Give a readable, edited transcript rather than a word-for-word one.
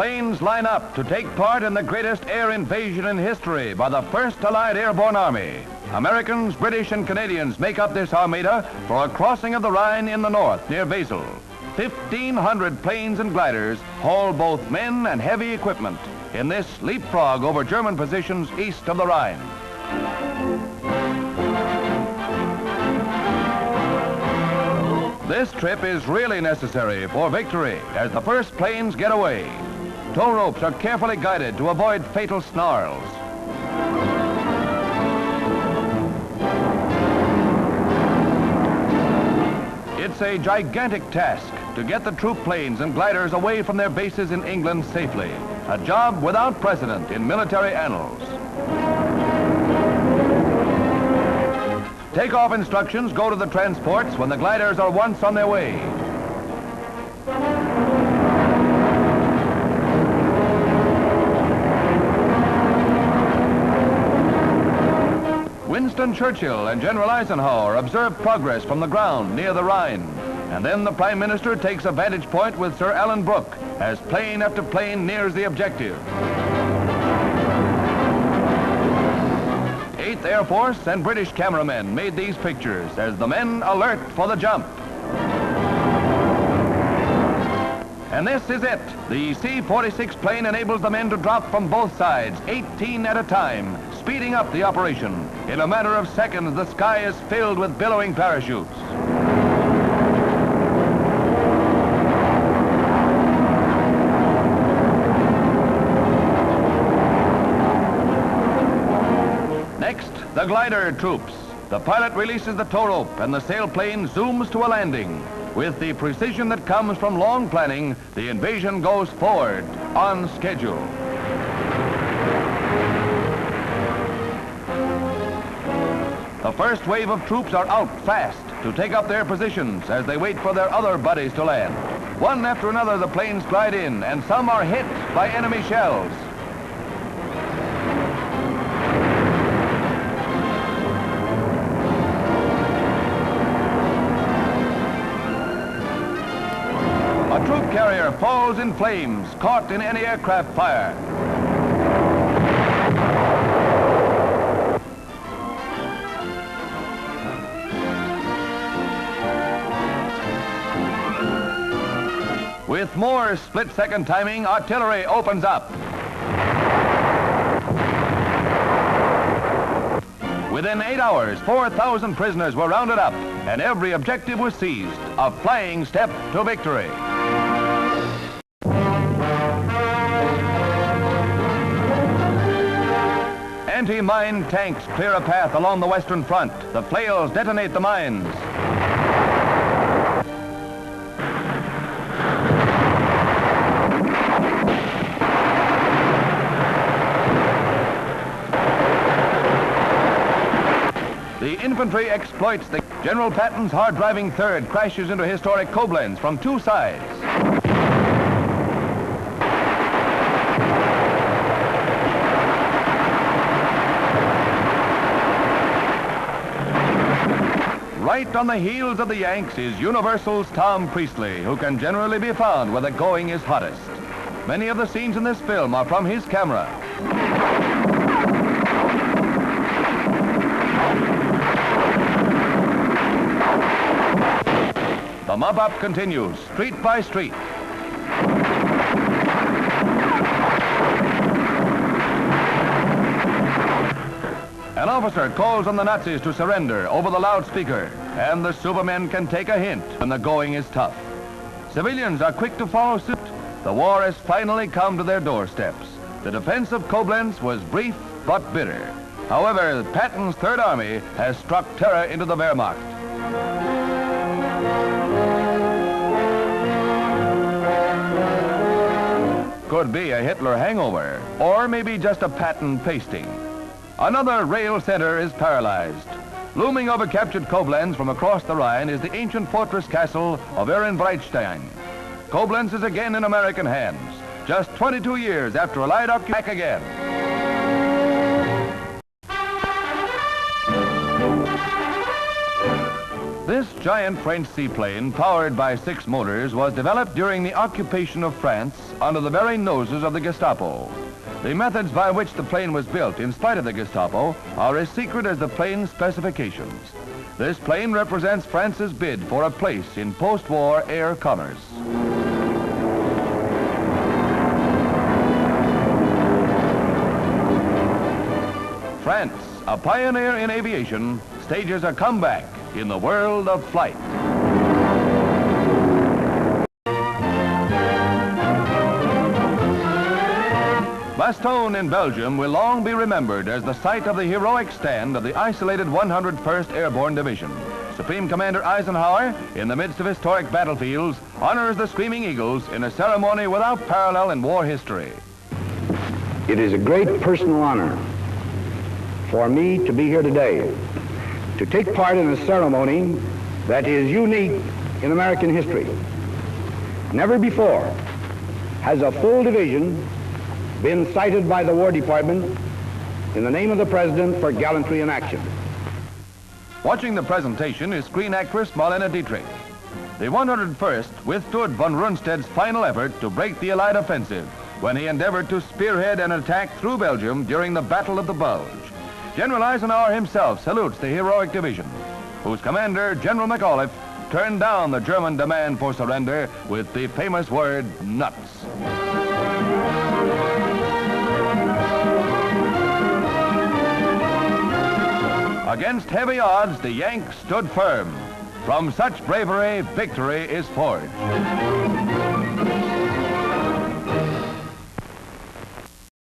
Planes line up to take part in the greatest air invasion in history by the 1st Allied Airborne Army. Americans, British, and Canadians make up this armada for a crossing of the Rhine in the north near Basel. 1,500 planes and gliders haul both men and heavy equipment in this leapfrog over German positions east of the Rhine. This trip is really necessary for victory as the first planes get away. Tow ropes are carefully guided to avoid fatal snarls. It's a gigantic task to get the troop planes and gliders away from their bases in England safely. A job without precedent in military annals. Takeoff instructions go to the transports when the gliders are once on their way. Winston Churchill and General Eisenhower observe progress from the ground near the Rhine. And then the Prime Minister takes a vantage point with Sir Alan Brooke as plane after plane nears the objective. 8th Air Force and British cameramen made these pictures as the men alert for the jump. And this is it. The C-46 plane enables the men to drop from both sides, 18 at a time, speeding up the operation. In a matter of seconds, the sky is filled with billowing parachutes. Next, the glider troops. The pilot releases the tow rope and the sailplane zooms to a landing. With the precision that comes from long planning, the invasion goes forward on schedule. The first wave of troops are out fast to take up their positions as they wait for their other buddies to land. One after another, the planes glide in, and some are hit by enemy shells. A troop carrier falls in flames, caught in anti-aircraft fire. With more split-second timing, artillery opens up. Within 8 hours, 4,000 prisoners were rounded up, and every objective was seized, a flying step to victory. Anti-mine tanks clear a path along the western front. The flails detonate the mines. The infantry exploits the General Patton's hard-driving third crashes into historic Koblenz from two sides. Right on the heels of the Yanks is Universal's Tom Priestley, who can generally be found where the going is hottest. Many of the scenes in this film are from his camera. The mop-up continues, street by street. An officer calls on the Nazis to surrender over the loudspeaker, and the Supermen can take a hint when the going is tough. Civilians are quick to follow suit. The war has finally come to their doorsteps. The defense of Koblenz was brief but bitter. However, Patton's Third Army has struck terror into the Wehrmacht. Could be a Hitler hangover, or maybe just a Patton pasting. Another rail center is paralyzed. Looming over captured Koblenz from across the Rhine is the ancient fortress castle of Ehrenbreitstein. Koblenz is again in American hands, just 22 years after Allied occupation. Back again. This giant French seaplane, powered by 6 motors, was developed during the occupation of France under the very noses of the Gestapo. The methods by which the plane was built in spite of the Gestapo are as secret as the plane's specifications. This plane represents France's bid for a place in post-war air commerce. France, a pioneer in aviation, stages a comeback in the world of flight. Bastogne in Belgium will long be remembered as the site of the heroic stand of the isolated 101st Airborne Division. Supreme Commander Eisenhower, in the midst of historic battlefields, honors the Screaming Eagles in a ceremony without parallel in war history. It is a great personal honor for me to be here today, to take part in a ceremony that is unique in American history. Never before has a full division been cited by the War Department in the name of the President for gallantry in action. Watching the presentation is screen actress Marlene Dietrich. The 101st withstood von Rundstedt's final effort to break the Allied offensive when he endeavored to spearhead an attack through Belgium during the Battle of the Bulge. General Eisenhower himself salutes the heroic division, whose commander, General McAuliffe, turned down the German demand for surrender with the famous word, nuts. Against heavy odds, the Yanks stood firm. From such bravery, victory is forged.